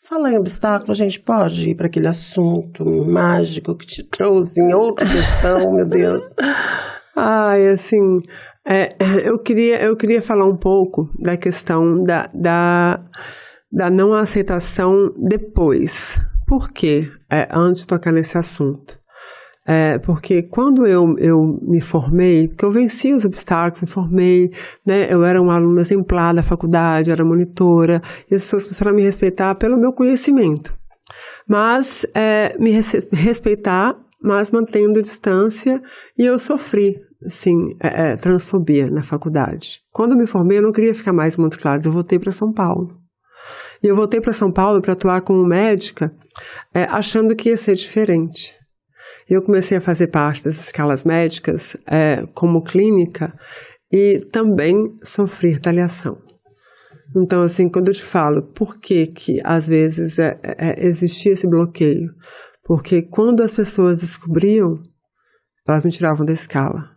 Falar em obstáculo, a gente pode ir para aquele assunto mágico que te trouxe em outra questão, meu Deus. Ai, assim, eu queria falar um pouco da questão da não aceitação depois. Por quê? Antes de tocar nesse assunto. Porque quando eu me formei, porque eu venci os obstáculos, me formei, né, eu era uma aluna exemplar da faculdade, era monitora, e as pessoas começaram a me respeitar pelo meu conhecimento. Mas me respeitar, mas mantendo distância, e eu sofri, assim, transfobia na faculdade. Quando eu me formei, eu não queria ficar mais em Montes Claros, eu voltei para São Paulo. E eu voltei para São Paulo para atuar como médica, achando que ia ser diferente. Eu comecei a fazer parte das escalas médicas como clínica e também sofri retaliação. Então, assim, quando eu te falo por que às vezes existia esse bloqueio, porque quando as pessoas descobriam, elas me tiravam da escala.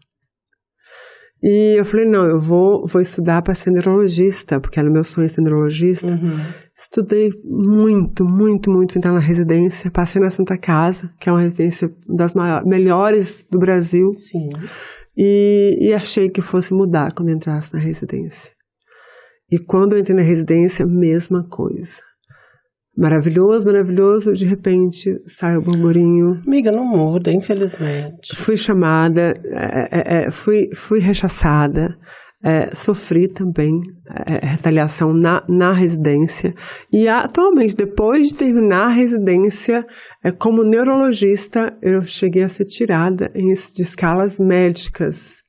E eu falei, não, eu vou estudar para ser neurologista, porque era meu sonho ser neurologista. Uhum. Estudei muito para entrar na residência. Passei na Santa Casa, que é uma residência das melhores do Brasil. Sim. E achei que fosse mudar quando entrasse na residência. E quando eu entrei na residência, mesma coisa. Maravilhoso, de repente sai o burburinho. Amiga, não muda, infelizmente. Fui chamada, fui rechaçada, sofri também retaliação na residência. E atualmente, depois de terminar a residência, como neurologista, eu cheguei a ser tirada de escalas médicas,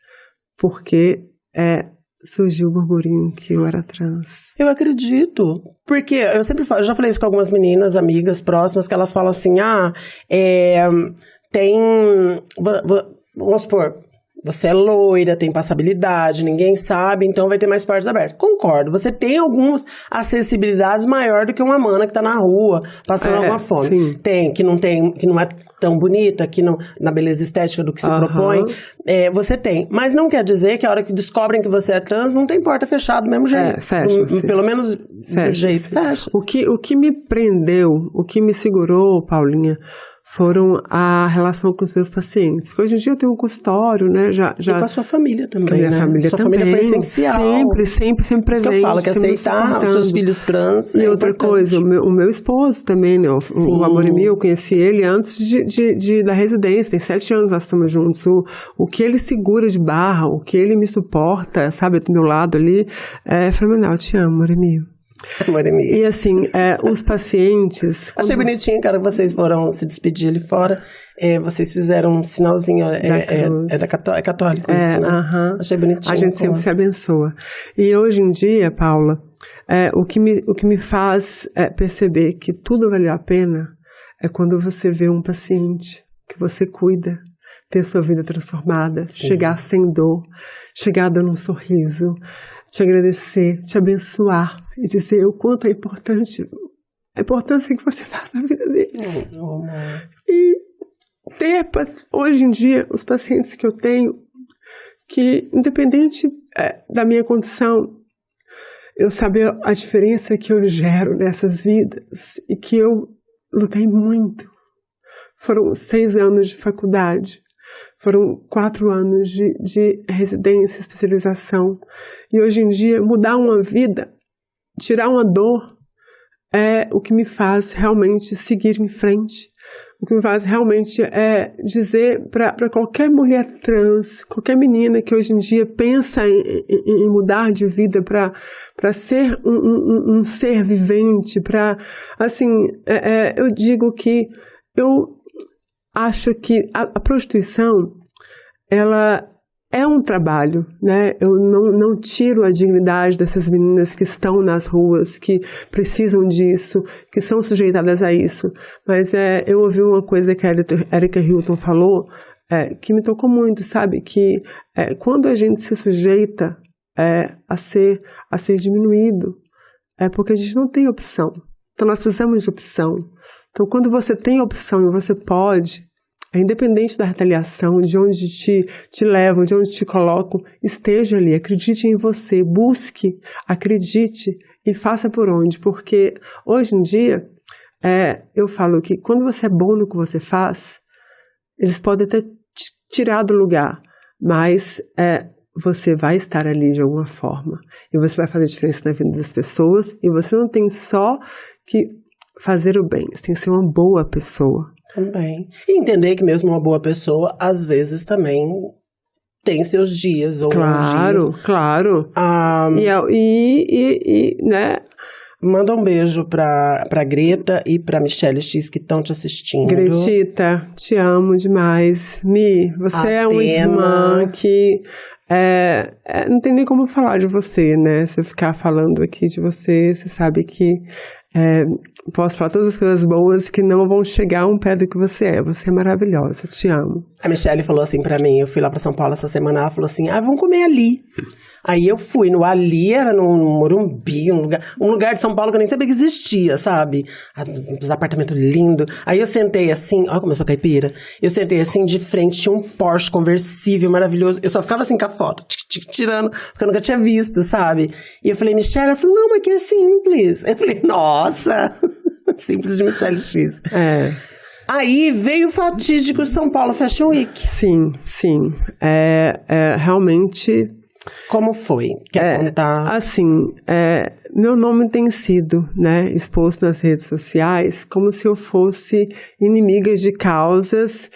porque surgiu o burburinho que eu era trans. Eu acredito, porque eu sempre falo, eu já falei isso com algumas meninas, amigas próximas, que elas falam assim, vamos supor, você é loira, tem passabilidade, ninguém sabe, então vai ter mais portas abertas. Concordo, você tem algumas acessibilidades maior do que uma mana que tá na rua, passando alguma fome. Sim. Tem, que não é tão bonita, que não, na beleza estética do que se propõe. Você tem, mas não quer dizer que a hora que descobrem que você é trans, não tem porta fechada do mesmo jeito. Fecha-se. Pelo menos do jeito, fecha-se. O que me prendeu, o que me segurou, Paulinha, foram a relação com os meus pacientes. Porque hoje em dia eu tenho um consultório, né? E com a sua família também, com a minha família sua também. Família foi essencial. Sempre presente. Isso que eu falo, que aceitar os seus filhos trans E outra coisa, o meu esposo também, né? O Amor e Mil, eu conheci ele antes da residência. Tem 7 anos nós estamos juntos. O que ele segura de barra, o que ele me suporta, sabe? Do meu lado ali, é fenomenal. Eu te amo, Amor e Mil. E assim, os pacientes... Achei bonitinho, cara, que vocês foram se despedir ali fora. Vocês fizeram um sinalzinho, é católico isso, né? Achei bonitinho. A gente sempre se abençoa. E hoje em dia, Paula, o que me faz perceber que tudo valeu a pena é quando você vê um paciente que você cuida, ter sua vida transformada, chegar sem dor, chegar dando um sorriso, te agradecer, te abençoar e dizer o quanto é importante a importância que você faz na vida deles. E hoje em dia, os pacientes que eu tenho, que independente da minha condição, eu saber a diferença que eu gero nessas vidas e que eu lutei muito. Foram 6 anos de faculdade. Foram 4 anos de residência, especialização. E hoje em dia, mudar uma vida, tirar uma dor, é o que me faz realmente seguir em frente. O que me faz realmente dizer para qualquer mulher trans, qualquer menina que hoje em dia pensa em mudar de vida para ser um ser vivente, eu digo que eu acho que a prostituição, ela é um trabalho, né? Eu não tiro a dignidade dessas meninas que estão nas ruas, que precisam disso, que são sujeitadas a isso. Mas eu ouvi uma coisa que a Erika Hilton falou, que me tocou muito, sabe? Que quando a gente se sujeita a ser diminuído, é porque a gente não tem opção. Então nós precisamos de opção. Então quando você tem opção e você pode, independente da retaliação, de onde te levam, de onde te colocam, esteja ali, acredite em você, busque, acredite e faça por onde, porque hoje em dia eu falo que quando você é bom no que você faz, eles podem até te tirar do lugar, mas você vai estar ali de alguma forma. E você vai fazer diferença na vida das pessoas. E você não tem só que fazer o bem, você tem que ser uma boa pessoa. Também. E entender que mesmo uma boa pessoa, às vezes também tem seus dias ou Claro, dias. claro. Né? Manda um beijo pra Greta e pra Michelle X que estão te assistindo. Gretita, te amo demais. Mi, você é uma irmã que não tem nem como falar de você, né? Se eu ficar falando aqui de você, você sabe que posso falar todas as coisas boas que não vão chegar a um pé do que você é. Você é maravilhosa, te amo. A Michelle falou assim pra mim, eu fui lá pra São Paulo essa semana, ela falou assim, vamos comer ali. Aí eu fui no Ali, era no Morumbi, um lugar de São Paulo que eu nem sabia que existia, sabe? Os apartamentos lindos. Aí eu sentei assim, ó como eu sou caipira, eu sentei assim de frente, tinha um Porsche conversível maravilhoso, eu só ficava assim com a foto, tirando, porque eu nunca tinha visto, sabe? E eu falei, Michelle, ela falou, não, mas aqui é simples. Eu falei, nossa, simples de Michelle X. Aí veio o fatídico São Paulo Fashion Week. Sim. Realmente... Como foi? Quer contar? Assim, meu nome tem sido, né, exposto nas redes sociais como se eu fosse inimiga de causas,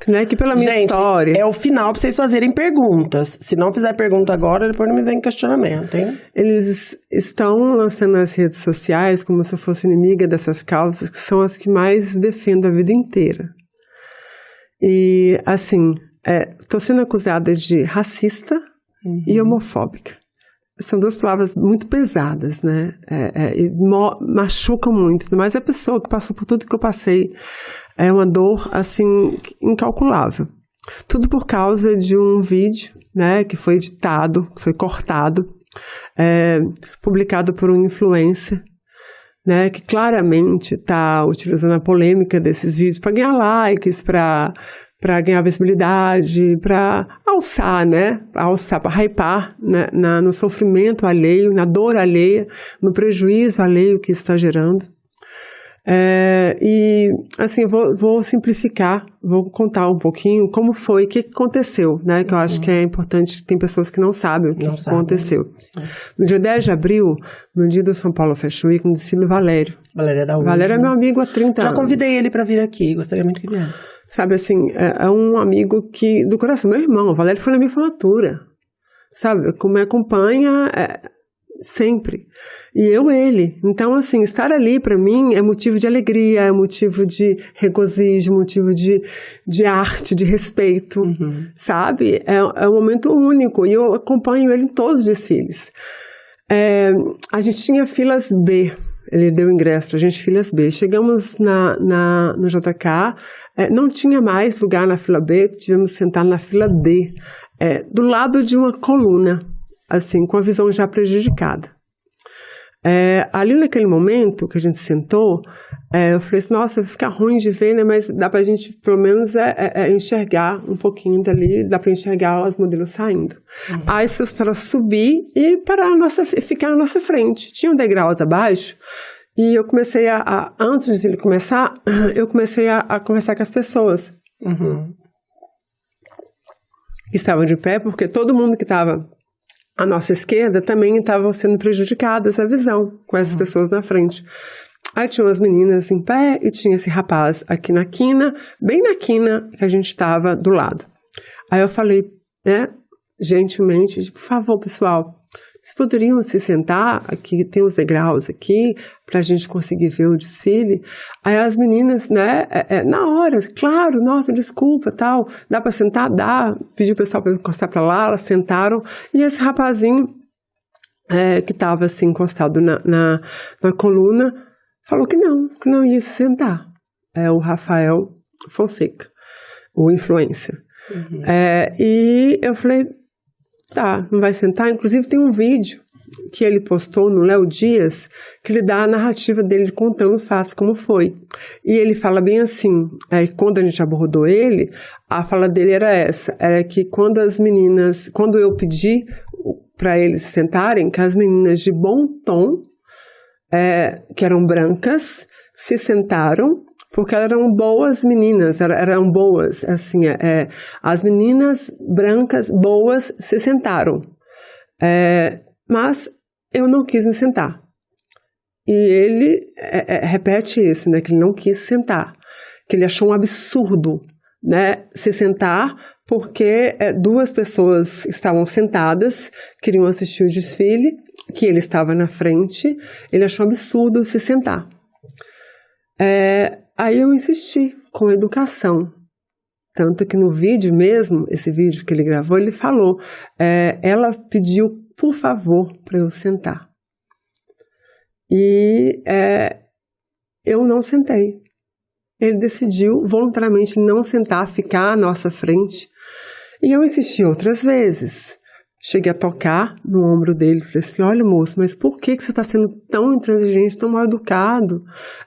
né, que pela minha história... é o final pra vocês fazerem perguntas. Se não fizer pergunta agora, depois não me vem questionamento, hein? Eles estão lançando nas redes sociais como se eu fosse inimiga dessas causas, que são as que mais defendo a vida inteira. E, assim, estou sendo acusada de racista, e homofóbica. São duas palavras muito pesadas, né? E machucam muito. Mas a pessoa que passou por tudo que eu passei é uma dor, assim, incalculável. Tudo por causa de um vídeo, né? Que foi editado, que foi cortado, publicado por um influencer, né? Que claramente está utilizando a polêmica desses vídeos para ganhar likes, para ganhar visibilidade, para alçar, né? Para hypar, né? No sofrimento alheio, na dor alheia, no prejuízo alheio que está gerando. E, assim, vou simplificar, vou contar um pouquinho como foi, o que aconteceu, né? Que eu acho que é importante, tem pessoas que não sabem o que aconteceu. Sim. No dia 10 de abril, no dia do São Paulo Fashion Week, no desfile do Valério. Valério é da UJ. Valério é meu amigo há 30 anos. Já convidei ele para vir aqui, gostaria muito que viesse. Sabe, assim, é um amigo que, do coração, meu irmão, o Valério foi na minha formatura, sabe, como me acompanha sempre, e eu ele. Então, assim, estar ali para mim é motivo de alegria, é motivo de regozijo, motivo de arte, de respeito, sabe, é um momento único, e eu acompanho ele em todos os desfiles. A gente tinha filas B, ele deu ingresso pra gente, filas B. Chegamos no JK, não tinha mais lugar na fila B, tivemos que sentar na fila D, do lado de uma coluna, assim, com a visão já prejudicada. Ali naquele momento que a gente sentou, eu falei assim, nossa, vai ficar ruim de ver, né? Mas dá pra gente, pelo menos, enxergar um pouquinho dali, dá pra enxergar os modelos saindo. Aí para subir e ficar na nossa frente. Tinha um degraus abaixo, e eu comecei antes de ele começar, eu comecei a conversar com as pessoas. Que estavam de pé, porque todo mundo que estava à nossa esquerda também estava sendo prejudicado essa visão, com essas pessoas na frente. Aí tinha umas meninas em pé e tinha esse rapaz aqui na quina, bem na quina que a gente estava do lado. Aí eu falei, né, gentilmente, por favor, pessoal, vocês poderiam se sentar aqui, tem os degraus aqui, pra gente conseguir ver o desfile? Aí as meninas, né, na hora, claro, nossa, desculpa, tal, dá pra sentar? Dá. Pediu o pessoal pra encostar pra lá, elas sentaram, e esse rapazinho, que tava assim, encostado na coluna, falou que não ia se sentar. É o Rafael Fonseca, o influencer. E eu falei, tá, não vai sentar? Inclusive tem um vídeo que ele postou no Léo Dias, que ele dá a narrativa dele contando os fatos, como foi. E ele fala bem assim, quando a gente abordou ele, a fala dele era essa, era que quando eu pedi para eles se sentarem, que as meninas de bom tom que eram brancas, se sentaram, porque elas eram boas meninas, eram boas, assim, as meninas brancas boas se sentaram. Mas eu não quis me sentar. E ele repete isso, né, que ele não quis sentar, que ele achou um absurdo, né, se sentar, porque 2 pessoas estavam sentadas, queriam assistir o desfile, que ele estava na frente, ele achou absurdo se sentar. Aí eu insisti com educação, tanto que no vídeo mesmo, esse vídeo que ele gravou, ele falou, ela pediu, por favor, para eu sentar. E eu não sentei. Ele decidiu voluntariamente não sentar, ficar à nossa frente. E eu insisti outras vezes. Cheguei a tocar no ombro dele, falei assim, olha moço, mas por que você está sendo tão intransigente, tão mal educado?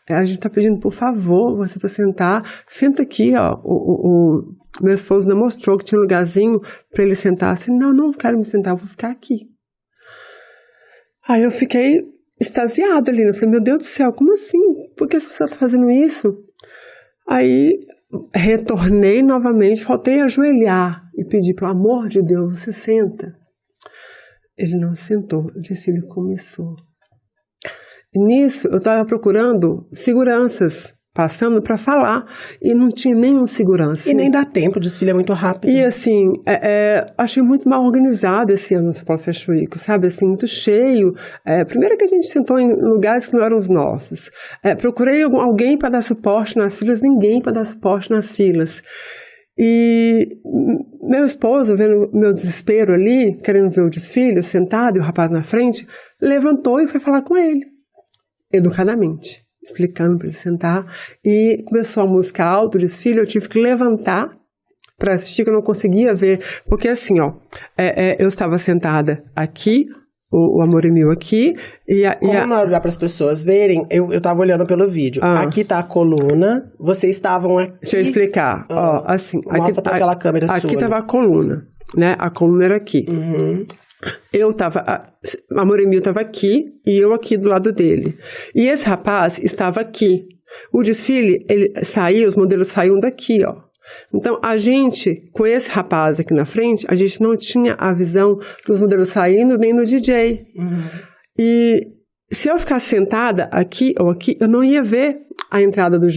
A gente está pedindo, por favor, você para sentar, senta aqui, ó. O meu esposo não mostrou que tinha um lugarzinho para ele sentar, assim, não quero me sentar, eu vou ficar aqui. Aí eu fiquei extasiada ali, eu falei, meu Deus do céu, como assim? Por que você está fazendo isso? Aí retornei novamente, faltei ajoelhar e pedir, pelo amor de Deus, você senta. Ele não sentou, eu disse, ele começou. E nisso, eu estava procurando seguranças, passando para falar, e não tinha nenhum segurança. E nem dá tempo, o desfile é muito rápido. E assim, achei muito mal organizado esse ano no São Paulo Fashion Week, sabe, assim, muito cheio. Primeiro que a gente sentou em lugares que não eram os nossos. Procurei alguém para dar suporte nas filas, ninguém para dar suporte nas filas. E meu esposo, vendo meu desespero ali, querendo ver o desfile, sentado, e o rapaz na frente, levantou e foi falar com ele, educadamente, explicando para ele sentar. E começou a música alta, o desfile, eu tive que levantar para assistir, que eu não conseguia ver, porque assim, ó, eu estava sentada aqui, o Amor é Mil aqui, Como não dá para as pessoas verem, eu tava olhando pelo vídeo. Aqui tá a coluna, vocês estavam aqui. Deixa eu explicar. Ó, assim, mostra para aquela câmera sua. Aqui tava a coluna, né? A coluna era aqui. Uhum. Eu tava, Amor é Mil tava aqui e eu aqui do lado dele. E esse rapaz estava aqui. O desfile, ele saiu, os modelos saíam daqui, ó. Então, a gente, com esse rapaz aqui na frente, a gente não tinha a visão dos modelos saindo, nem do DJ. Uhum. E se eu ficasse sentada aqui ou aqui, eu não ia ver a entrada dos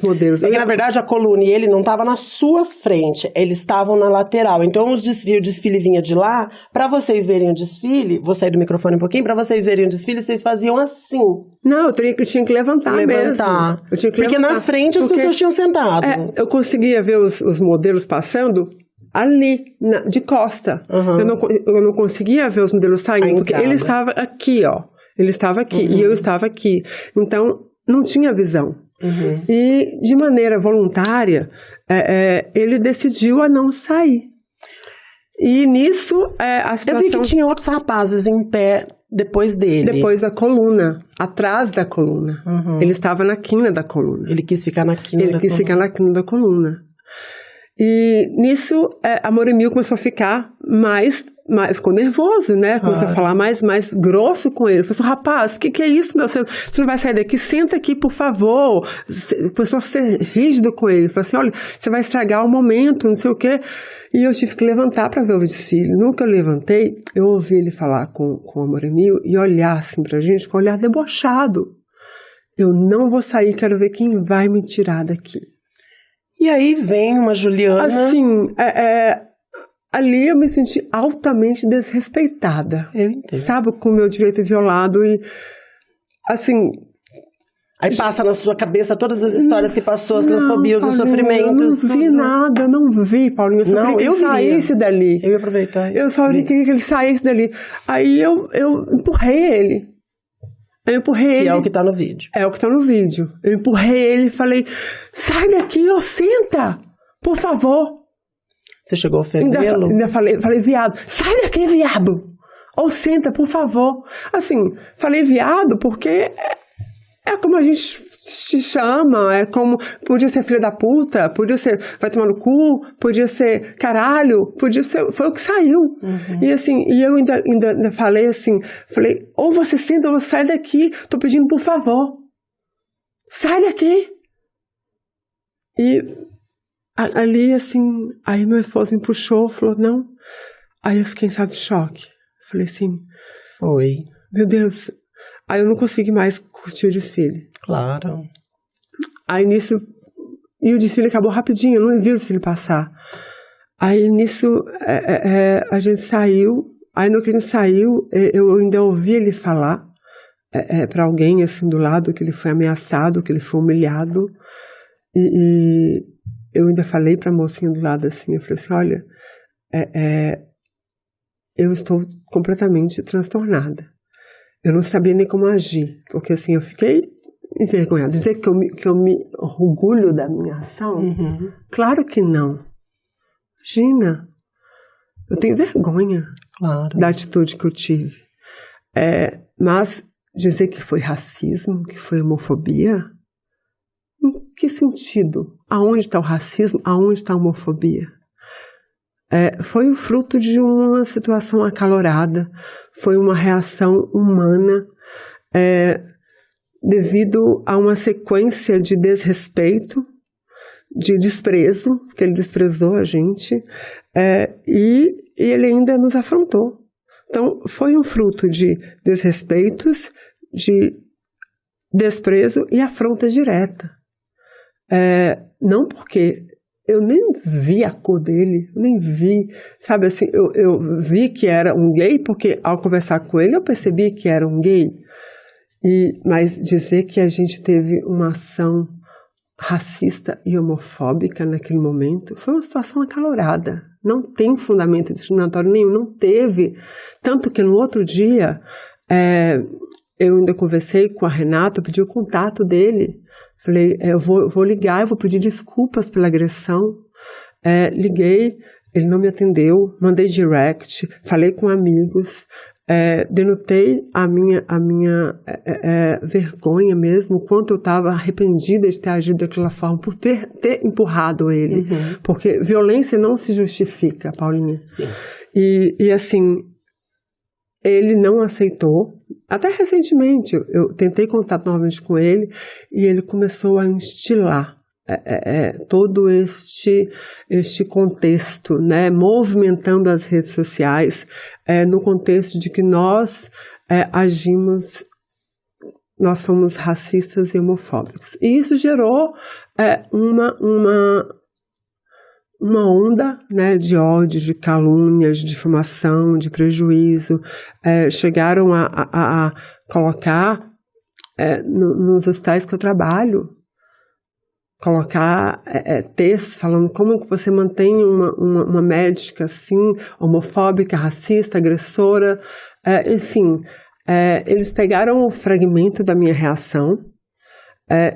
modelos. Porque, na verdade, a coluna e ele não estavam na sua frente, eles estavam na lateral. Então, o desfile vinha de lá. Para vocês verem o desfile, vou sair do microfone um pouquinho, para vocês verem o desfile, vocês faziam assim. Não, eu tinha que levantar mesmo. Eu tinha que porque levantar. Na frente as pessoas tinham sentado. Eu conseguia ver os modelos passando ali, de costa. Uhum. Eu não conseguia ver os modelos saindo, porque ele estava aqui, ó. Ele estava aqui e eu estava aqui. Então, não tinha visão. Uhum. E, de maneira voluntária, ele decidiu a não sair. E nisso, a situação... Eu vi que tinha outros rapazes em pé depois dele. Depois da coluna, atrás da coluna. Uhum. Ele estava na quina da coluna. Ele quis ficar na quina da coluna. Ele quis ficar na quina da coluna. E nisso, Amor é Mil começou a ficar ficou nervoso, né? Começou a falar mais grosso com ele. Falou assim, rapaz, o que é isso, meu? Você não vai sair daqui? Senta aqui, por favor. Começou a ser rígido com ele. Falou assim, olha, você vai estragar o momento, não sei o quê. E eu tive que levantar para ver o desfile. No que eu levantei, eu ouvi ele falar com Amor é Mil e olhar assim pra gente com um olhar debochado. Eu não vou sair, quero ver quem vai me tirar daqui. E aí vem uma Juliana... Assim, ali eu me senti altamente desrespeitada. Eu entendo. Sabe, com o meu direito violado e, assim... Aí passa na sua cabeça todas as histórias que passou, as transfobias, os sofrimentos. Eu não vi nada, eu não vi, Paulinho. Eu só queria que ele saísse dali. Eu ia aproveitar. Eu só queria que ele saísse dali. Aí eu empurrei ele. Aí eu empurrei ele. E é o que tá no vídeo. É o que tá no vídeo. Eu empurrei ele e falei, sai daqui, ó, senta, por favor. Você chegou a ofendê-lo? Ainda falei, viado, sai daqui, viado. Ou senta, por favor. Assim, falei viado porque É como a gente se chama, é como... Podia ser filha da puta, podia ser vai tomar no cu, podia ser caralho, podia ser... Foi o que saiu. E assim, e eu ainda falei assim, ou você senta ou você sai daqui, tô pedindo por favor. Sai daqui! E ali, assim, aí meu esposo me puxou, falou, não. Aí eu fiquei em estado de choque. Falei assim... Foi. Meu Deus... Aí eu não consegui mais curtir o desfile. Claro. Aí nisso... E o desfile acabou rapidinho, eu não vi o desfile passar. Aí nisso a gente saiu. Aí no que a gente saiu, eu ainda ouvi ele falar pra alguém assim do lado que ele foi ameaçado, que ele foi humilhado. E eu ainda falei pra mocinha do lado assim, eu falei assim, olha, eu estou completamente transtornada. Eu não sabia nem como agir, porque assim, eu fiquei envergonhada. Dizer que eu me orgulho da minha ação? Claro que não. Imagina, eu tenho vergonha da atitude que eu tive. Mas dizer que foi racismo, que foi homofobia, em que sentido? Aonde está o racismo? Aonde está a homofobia? Foi o fruto de uma situação acalorada, foi uma reação humana devido a uma sequência de desrespeito, de desprezo, que ele desprezou a gente, e ele ainda nos afrontou. Então, foi um fruto de desrespeitos, de desprezo e afronta direta. Não porque... Eu nem vi a cor dele, eu nem vi, sabe assim, eu vi que era um gay, porque ao conversar com ele eu percebi que era um gay, mas dizer que a gente teve uma ação racista e homofóbica naquele momento foi uma situação acalorada, não tem fundamento discriminatório nenhum, não teve, tanto que no outro dia eu ainda conversei com a Renata, eu pedi o contato dele. Falei, eu vou ligar, eu vou pedir desculpas pela agressão. Liguei, ele não me atendeu, mandei direct, falei com amigos, denotei a minha vergonha mesmo, quanto eu estava arrependida de ter agido daquela forma, por ter empurrado ele. Porque violência não se justifica, Paulinha. Sim. E assim, ele não aceitou. Até recentemente, eu tentei contato novamente com ele e ele começou a instilar todo este contexto, né, movimentando as redes sociais no contexto de que nós fomos racistas e homofóbicos. E isso gerou uma onda, né, de ódio, de calúnias, de difamação, de prejuízo. Chegaram a colocar nos hospitais que eu trabalho, colocar textos falando como que você mantém uma médica assim, homofóbica, racista, agressora, enfim. Eles pegaram o fragmento da minha reação,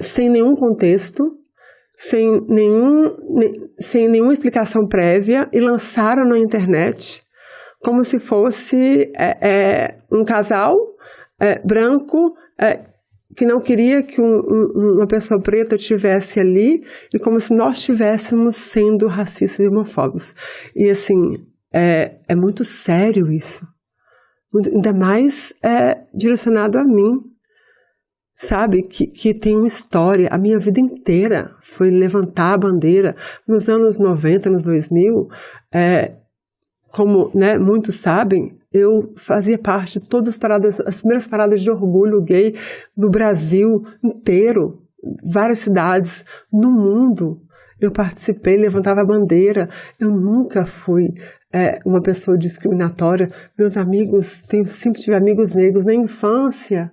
sem nenhum contexto, sem nenhuma explicação prévia, e lançaram na internet como se fosse um casal branco que não queria que uma pessoa preta estivesse ali, e como se nós estivéssemos sendo racistas e homofóbicos. E assim, é muito sério isso. Ainda mais direcionado a mim. Sabe, que tem uma história. A minha vida inteira foi levantar a bandeira. Nos anos 90, anos 2000, como, né, muitos sabem, eu fazia parte de todas as primeiras paradas de orgulho gay no Brasil inteiro, várias cidades no mundo. Eu participei, levantava a bandeira. Eu nunca fui uma pessoa discriminatória. Meus amigos, sempre tive amigos negros na infância.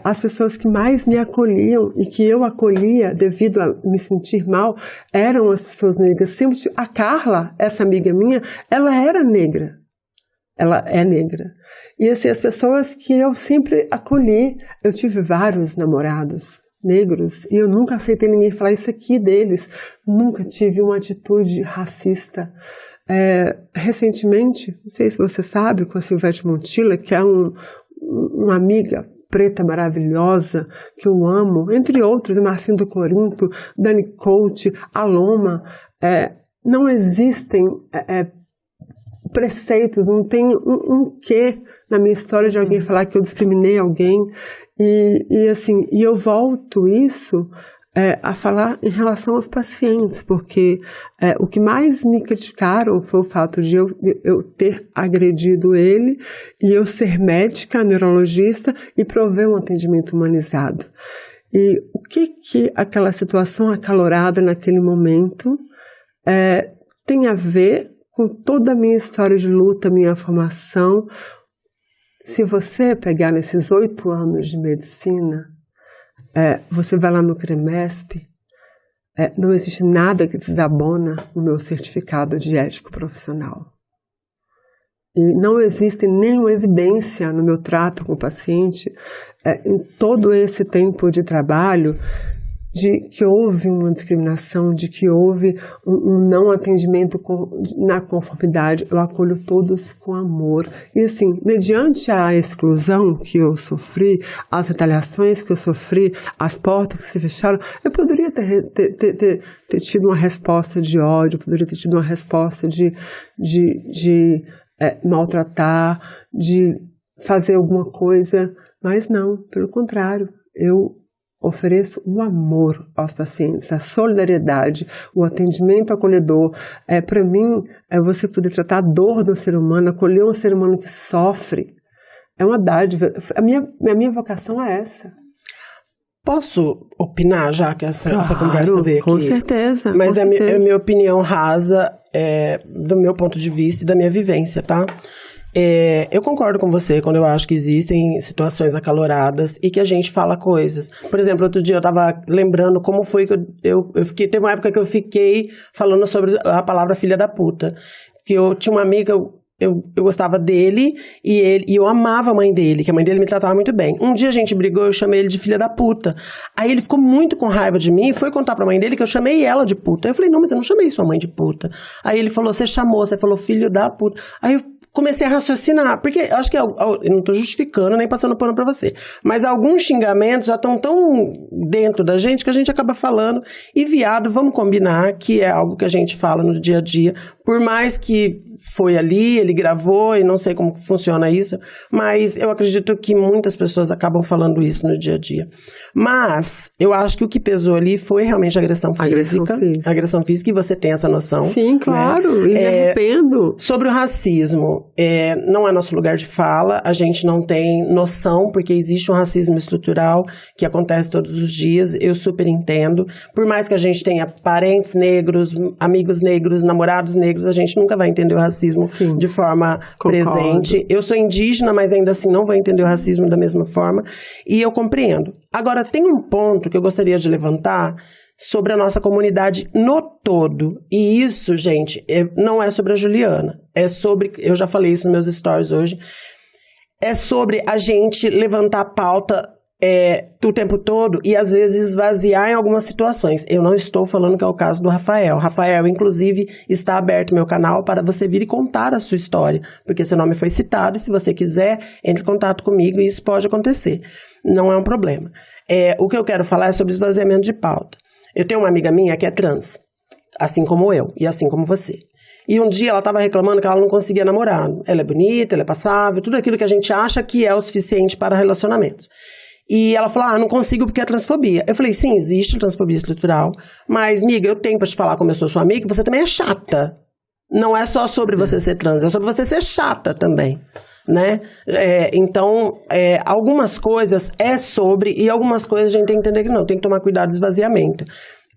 As pessoas que mais me acolhiam e que eu acolhia devido a me sentir mal eram as pessoas negras. Sempre a Carla, essa amiga minha, ela era negra. Ela é negra. E assim, as pessoas que eu sempre acolhi, eu tive vários namorados negros e eu nunca aceitei ninguém falar isso aqui deles. Nunca tive uma atitude racista. Recentemente, não sei se você sabe, com a Silvete Montilla, que é uma amiga preta maravilhosa, que eu amo, entre outros, Marcinho do Corinto, Dani Coach, Aloma, não existem preceitos, não tem um quê na minha história de alguém falar que eu discriminei alguém, e eu volto isso a falar em relação aos pacientes, porque o que mais me criticaram foi o fato de eu ter agredido ele e eu ser médica, neurologista e prover um atendimento humanizado. E o que aquela situação acalorada naquele momento tem a ver com toda a minha história de luta, minha formação? Se você pegar nesses 8 anos de medicina, você vai lá no CREMESP, não existe nada que desabona o meu certificado de ético profissional. E não existe nenhuma evidência no meu trato com o paciente, em todo esse tempo de trabalho, de que houve uma discriminação, de que houve um não atendimento na conformidade. Eu acolho todos com amor. E assim, mediante a exclusão que eu sofri, as retaliações que eu sofri, as portas que se fecharam, eu poderia ter tido uma resposta de ódio, poderia ter tido uma resposta de maltratar, de fazer alguma coisa, mas não, pelo contrário, eu ofereço o amor aos pacientes, a solidariedade, o atendimento acolhedor. Para mim, você poder tratar a dor do ser humano, acolher um ser humano que sofre, é uma dádiva. A minha vocação é essa. Posso opinar, já que essa conversa veio aqui? Com certeza. Mas é a minha opinião rasa, do meu ponto de vista e da minha vivência, tá? Eu concordo com você quando eu acho que existem situações acaloradas e que a gente fala coisas. Por exemplo, outro dia eu estava lembrando como foi que eu fiquei... Teve uma época que eu fiquei falando sobre a palavra filha da puta. Que eu tinha uma amiga... Eu gostava dele e eu amava a mãe dele, que a mãe dele me tratava muito bem. Um dia a gente brigou, eu chamei ele de filha da puta. Aí ele ficou muito com raiva de mim e foi contar pra mãe dele que eu chamei ela de puta. Aí eu falei, não, mas eu não chamei sua mãe de puta. Aí ele falou, você falou filho da puta. Aí eu comecei a raciocinar, porque eu acho que eu não tô justificando nem passando pano pra você, mas alguns xingamentos já estão tão dentro da gente que a gente acaba falando. E viado, vamos combinar que é algo que a gente fala no dia a dia, por mais que foi ali, ele gravou e não sei como funciona isso, mas eu acredito que muitas pessoas acabam falando isso no dia a dia. Mas eu acho que o que pesou ali foi realmente a agressão física. A agressão física, e você tem essa noção. Sim, claro, e me arrependo. Sobre o racismo, não é nosso lugar de fala, a gente não tem noção, porque existe um racismo estrutural que acontece todos os dias, eu super entendo. Por mais que a gente tenha parentes negros, amigos negros, namorados negros, a gente nunca vai entender o racismo de forma presente. Eu sou indígena, mas ainda assim não vou entender o racismo da mesma forma, e eu compreendo. Agora, tem um ponto que eu gostaria de levantar sobre a nossa comunidade no todo. E isso, gente, não é sobre a Juliana. É sobre, eu já falei isso nos meus stories hoje, é sobre a gente levantar a pauta o tempo todo e às vezes esvaziar em algumas situações. Eu não estou falando que é o caso do Rafael. Rafael, inclusive, está aberto meu canal para você vir e contar a sua história, porque seu nome foi citado e se você quiser, entre em contato comigo e isso pode acontecer. Não é um problema. O que eu quero falar é sobre esvaziamento de pauta. Eu tenho uma amiga minha que é trans, assim como eu e assim como você. E um dia ela estava reclamando que ela não conseguia namorar. Ela é bonita, ela é passável, tudo aquilo que a gente acha que é o suficiente para relacionamentos. E ela falou, não consigo porque é transfobia. Eu falei, sim, existe transfobia estrutural, mas, amiga, eu tenho pra te falar como eu sou sua amiga, que você também é chata. Não é só sobre você ser trans, é sobre você ser chata também, né? Então, algumas coisas é sobre, e algumas coisas a gente tem que entender que não, tem que tomar cuidado do esvaziamento.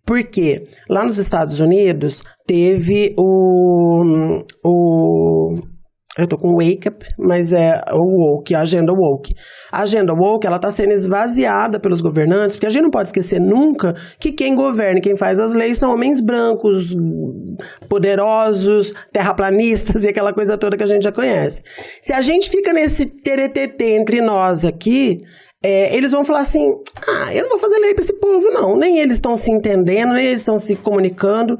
Porque lá nos Estados Unidos teve eu tô com Wake Up, mas é o Woke, a agenda Woke. A agenda Woke, ela tá sendo esvaziada pelos governantes, porque a gente não pode esquecer nunca que quem governa e quem faz as leis são homens brancos, poderosos, terraplanistas e aquela coisa toda que a gente já conhece. Se a gente fica nesse teretetê entre nós aqui, eles vão falar assim, eu não vou fazer lei pra esse povo, não. Nem eles estão se entendendo, nem eles estão se comunicando.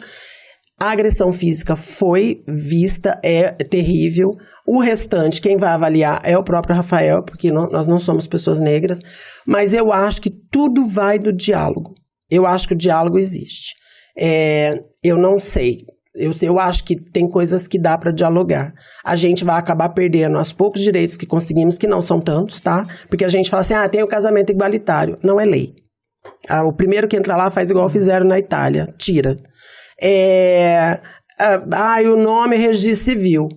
A agressão física foi vista, é terrível. O restante, quem vai avaliar é o próprio Rafael, porque nós não somos pessoas negras. Mas eu acho que tudo vai do diálogo. Eu acho que o diálogo existe. Eu não sei. Eu acho que tem coisas que dá para dialogar. A gente vai acabar perdendo os poucos direitos que conseguimos, que não são tantos, tá? Porque a gente fala assim, tem o casamento igualitário. Não é lei. O primeiro que entra lá faz igual fizeram na Itália. Tira. O nome é registro civil.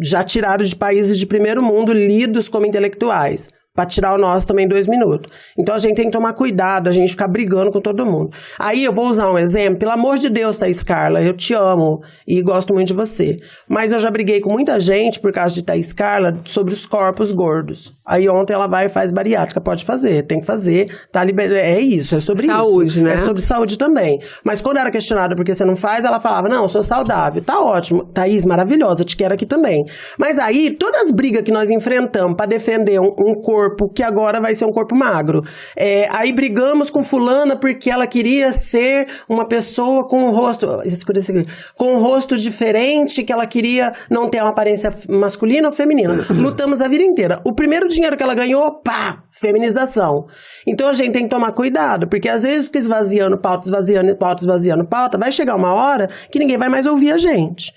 Já tiraram de países de primeiro mundo lidos como intelectuais. Para tirar o nosso também em 2 minutos. Então a gente tem que tomar cuidado, a gente ficar brigando com todo mundo. Aí eu vou usar um exemplo. Pelo amor de Deus, Thaís Carla, eu te amo e gosto muito de você. Mas eu já briguei com muita gente, por causa de Thaís Carla, sobre os corpos gordos. Aí ontem ela vai e faz bariátrica. Pode fazer, tem que fazer. Tá é isso, é sobre saúde, isso. Né? É sobre saúde também. Mas quando era questionada por que você não faz, ela falava, não, eu sou saudável. Tá ótimo. Thaís, maravilhosa, te quero aqui também. Mas aí, todas as brigas que nós enfrentamos para defender um corpo que agora vai ser um corpo magro. Aí brigamos com fulana porque ela queria ser uma pessoa com um rosto diferente, que ela queria não ter uma aparência masculina ou feminina. Lutamos a vida inteira. O primeiro dinheiro que ela ganhou, feminização. Então a gente tem que tomar cuidado, porque às vezes fica esvaziando pauta, vai chegar uma hora que ninguém vai mais ouvir a gente.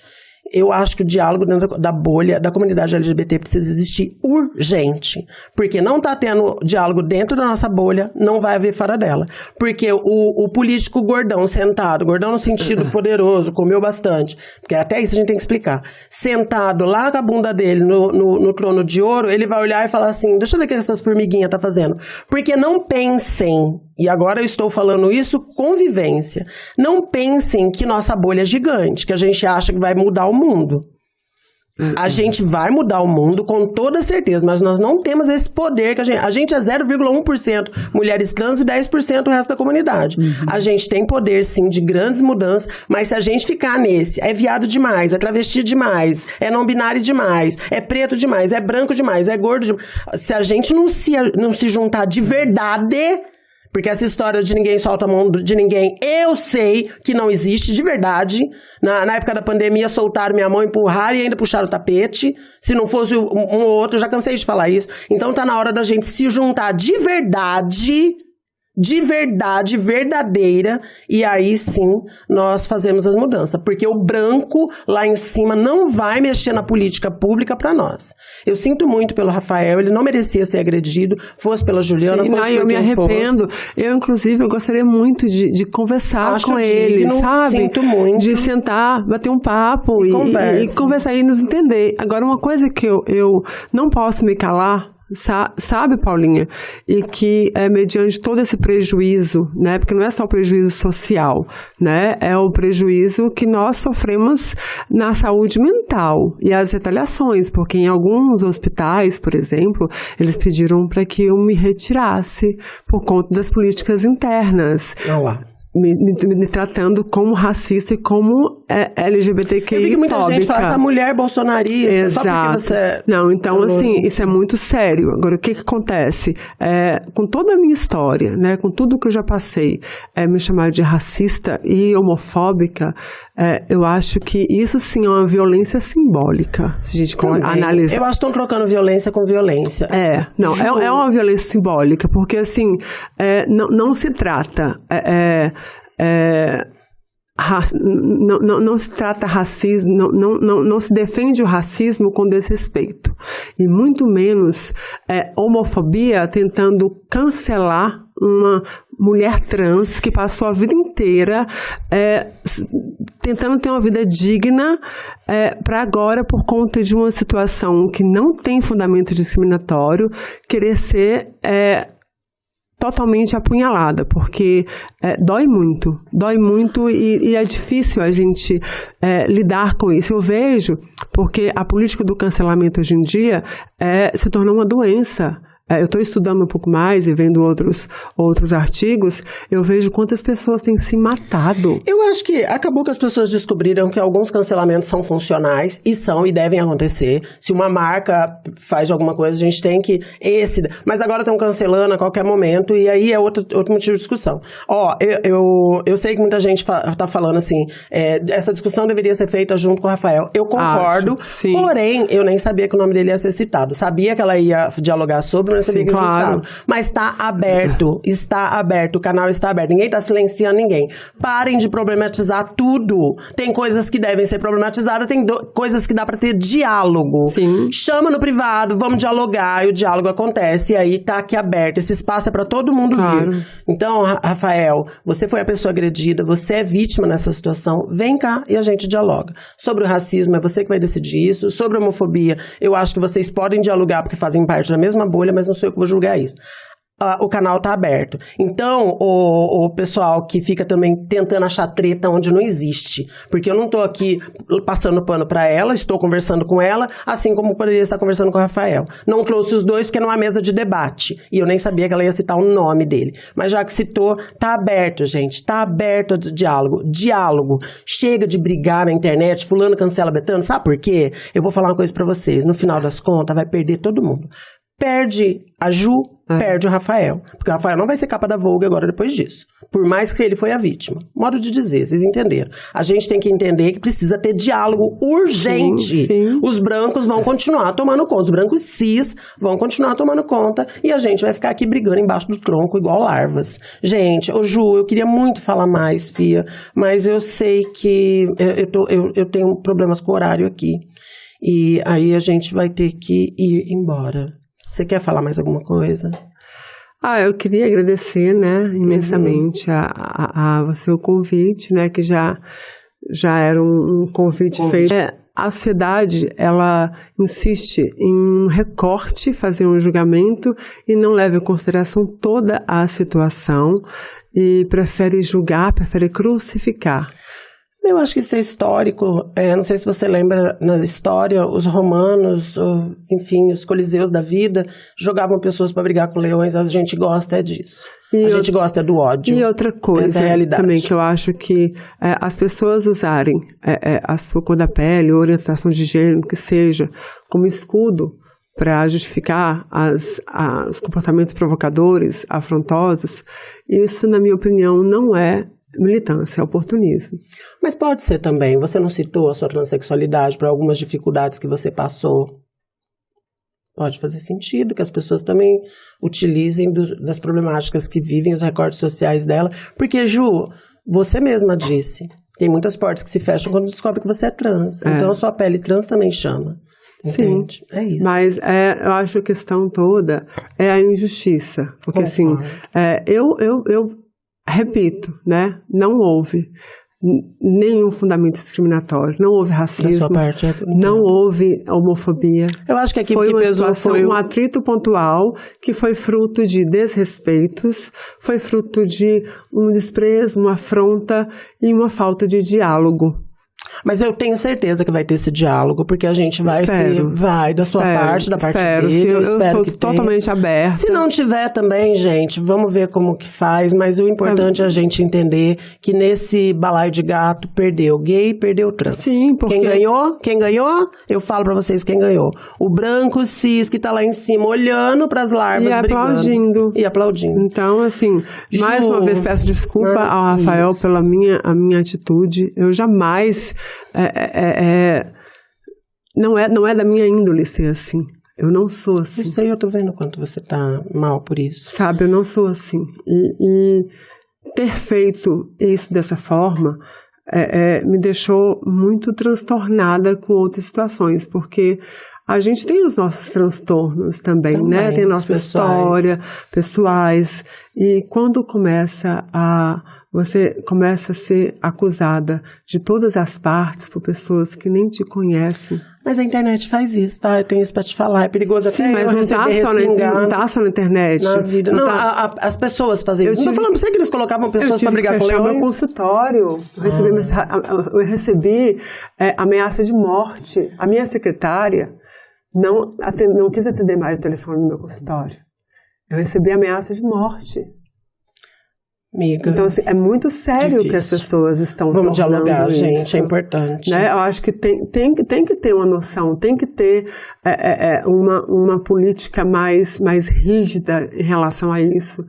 Eu acho que o diálogo dentro da bolha da comunidade LGBT precisa existir urgente. Porque não tá tendo diálogo dentro da nossa bolha, não vai haver fora dela. Porque o político gordão sentado, gordão no sentido poderoso, comeu bastante, porque até isso a gente tem que explicar, sentado lá com a bunda dele no trono de ouro, ele vai olhar e falar assim, deixa eu ver o que essas formiguinhas tá fazendo. Porque não pensem, e agora eu estou falando isso com vivência, não pensem que nossa bolha é gigante, que a gente acha que vai mudar o mundo. A gente vai mudar o mundo com toda certeza, mas nós não temos esse poder que a gente é 0,1% mulheres trans e 10% o resto da comunidade. A gente tem poder sim de grandes mudanças, mas se a gente ficar nesse, é viado demais, é travesti demais, é não binário demais, é preto demais, é branco demais, é gordo demais, se a gente não se juntar de verdade, porque essa história de ninguém solta a mão de ninguém, eu sei que não existe de verdade. Na época da pandemia, soltaram minha mão, empurraram e ainda puxaram o tapete. Se não fosse um ou outro, eu já cansei de falar isso. Então tá na hora da gente se juntar de verdade, verdadeira, e aí sim nós fazemos as mudanças, porque o branco lá em cima não vai mexer na política pública para nós. Eu sinto muito pelo Rafael, ele não merecia ser agredido, fosse pela Juliana, sim, fosse por quem eu me arrependo. Eu, inclusive, eu gostaria muito de conversar com ele, sabe? Sinto muito. De sentar, bater um papo e conversar e nos entender. Agora, uma coisa que eu não posso me calar, sabe, Paulinha? E que mediante todo esse prejuízo, né? Porque não é só o prejuízo social, né? É o prejuízo que nós sofremos na saúde mental e as retaliações, porque em alguns hospitais, por exemplo, eles pediram para que eu me retirasse por conta das políticas internas. Olá. Me tratando como racista e como LGBTQI-fóbica. Eu vi que muita gente fala, essa mulher bolsonarista, exato. Só porque você... Não, então assim, isso é muito sério. Agora, o que acontece? Com toda a minha história, né, com tudo que eu já passei, me chamar de racista e homofóbica, eu acho que isso sim é uma violência simbólica, se a gente analisar. Eu acho que estão trocando violência com violência. Não, é uma violência simbólica, porque assim, não se trata... Não se trata racismo, não se defende o racismo com desrespeito. E muito menos homofobia tentando cancelar uma mulher trans que passou a vida inteira tentando ter uma vida digna para agora, por conta de uma situação que não tem fundamento discriminatório, querer ser... totalmente apunhalada, porque dói muito e é difícil a gente lidar com isso. Eu vejo, porque a política do cancelamento hoje em dia se tornou uma doença eu estou estudando um pouco mais e vendo outros artigos, eu vejo quantas pessoas têm se matado. Eu acho que acabou que as pessoas descobriram que alguns cancelamentos são funcionais e devem acontecer. Se uma marca faz alguma coisa, a gente tem que... Mas agora estão cancelando a qualquer momento e aí é outro motivo de discussão. Eu sei que muita gente tá falando assim, essa discussão deveria ser feita junto com o Rafael. Eu concordo, porém, eu nem sabia que o nome dele ia ser citado. Sabia que ela ia dialogar sobre, mas sabia que ele ia ser citado. Mas está aberto, o canal está aberto. Ninguém está silenciando ninguém. Parem de problematizar tudo. Tem coisas que devem ser problematizadas, tem coisas que dá pra ter diálogo. Sim. Chama no privado, vamos dialogar, e o diálogo acontece, e aí tá aqui aberto. Esse espaço é pra todo mundo vir. Então, Rafael, você foi a pessoa agredida, você é vítima nessa situação, vem cá e a gente dialoga. Sobre o racismo, é você que vai decidir isso. Sobre a homofobia, eu acho que vocês podem dialogar porque fazem parte da mesma bolha, mas não sou eu que vou julgar isso. O canal tá aberto. Então, o pessoal que fica também tentando achar treta onde não existe. Porque eu não tô aqui passando pano pra ela, estou conversando com ela, assim como poderia estar conversando com o Rafael. Não trouxe os dois porque não há mesa de debate. E eu nem sabia que ela ia citar o nome dele. Mas já que citou, tá aberto, gente. Tá aberto o diálogo. Diálogo. Chega de brigar na internet, fulano cancela Betano. Sabe por quê? Eu vou falar uma coisa pra vocês. No final das contas, vai perder todo mundo. Perde a Ju, perde o Rafael. Porque o Rafael não vai ser capa da Vogue agora depois disso. Por mais que ele foi a vítima. Modo de dizer, vocês entenderam. A gente tem que entender que precisa ter diálogo urgente. Sim. Os brancos vão continuar tomando conta. Os brancos cis vão continuar tomando conta. E a gente vai ficar aqui brigando embaixo do tronco igual larvas. Gente, Ju, eu queria muito falar mais, Fia. Mas eu sei que eu tenho problemas com o horário aqui. E aí a gente vai ter que ir embora. Você quer falar mais alguma coisa? Eu queria agradecer, né, imensamente a você o convite, né, que já era um convite feito. A sociedade, ela insiste em um recorte, fazer um julgamento e não leva em consideração toda a situação e prefere julgar, prefere crucificar. Eu acho que isso é histórico. Não sei se você lembra, na história, os romanos, enfim, os coliseus da vida, jogavam pessoas para brigar com leões. A gente gosta disso. A gente gosta do ódio. E outra coisa também que eu acho que as pessoas usarem a sua cor da pele, orientação de gênero, que seja, como escudo para justificar os comportamentos provocadores, afrontosos, isso, na minha opinião, não é militância, é oportunismo. Mas pode ser também. Você não citou a sua transexualidade para algumas dificuldades que você passou? Pode fazer sentido que as pessoas também utilizem das problemáticas que vivem, os recortes sociais dela. Porque, Ju, você mesma disse, tem muitas portas que se fecham quando descobre que você é trans. Então a sua pele trans também chama. Entende? Sim, é isso. Mas eu acho que a questão toda é a injustiça. Porque, assim, eu repito, né? Não houve nenhum fundamento discriminatório, não houve racismo, da sua parte, não houve homofobia. Eu acho que aqui foi uma situação, um atrito pontual que foi fruto de desrespeitos, foi fruto de um desprezo, uma afronta e uma falta de diálogo. Mas eu tenho certeza que vai ter esse diálogo, porque a gente vai da sua parte, da parte dele. Eu sou totalmente aberta. Se não tiver também, gente, vamos ver como que faz, mas o importante é a gente entender que nesse balaio de gato perdeu gay, perdeu trans. Sim, porque... Quem ganhou? Eu falo pra vocês quem ganhou. O branco cis que tá lá em cima olhando pras larvas brigando. E aplaudindo. Então, assim, mais uma vez peço desculpa ao Rafael pela minha atitude. Eu jamais... Não é da minha índole ser assim. Eu não sou assim. Eu sei, eu tô vendo quanto você tá mal por isso. Sabe, eu não sou assim. E ter feito isso dessa forma me deixou muito transtornada com outras situações, porque a gente tem os nossos transtornos também, né? Tem a nossa história, pessoais. E quando você começa a ser acusada de todas as partes por pessoas que nem te conhecem. Mas a internet faz isso, tá? Eu tenho isso pra te falar. É perigoso até mas não tá só na internet. Na vida. Não, as pessoas fazem isso. Não tô falando pra você que eles colocavam pessoas pra brigar com leões. Eu tive que fechar meu consultório. Eu recebi ameaça de morte. A minha secretária não quis atender mais o telefone no meu consultório. Eu recebi ameaça de morte. Amiga, Então, assim, é muito sério que as pessoas estão Vamos dialogar, isso, gente, é importante. Né? Eu acho que tem que ter uma noção, tem que ter uma política mais rígida em relação a isso,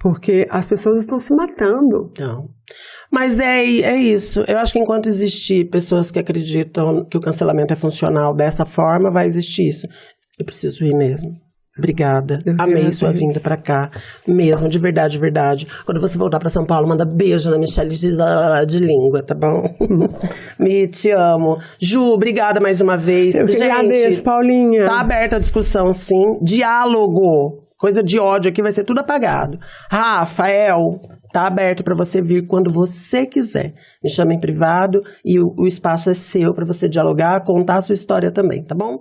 porque as pessoas estão se matando. Não. Mas é isso. Eu acho que enquanto existir pessoas que acreditam que o cancelamento é funcional dessa forma, vai existir isso. Eu preciso ir mesmo. Obrigada. Amei sua vinda pra cá. Mesmo, de verdade, de verdade. Quando você voltar pra São Paulo, manda beijo na Michelle de língua, tá bom? Me te amo. Ju, obrigada mais uma vez. Eu que agradeço, Paulinha. Tá aberta a discussão, sim. Diálogo. Coisa de ódio aqui vai ser tudo apagado. Rafael, tá aberto pra você vir quando você quiser. Me chama em privado e o espaço é seu pra você dialogar, contar a sua história também, tá bom?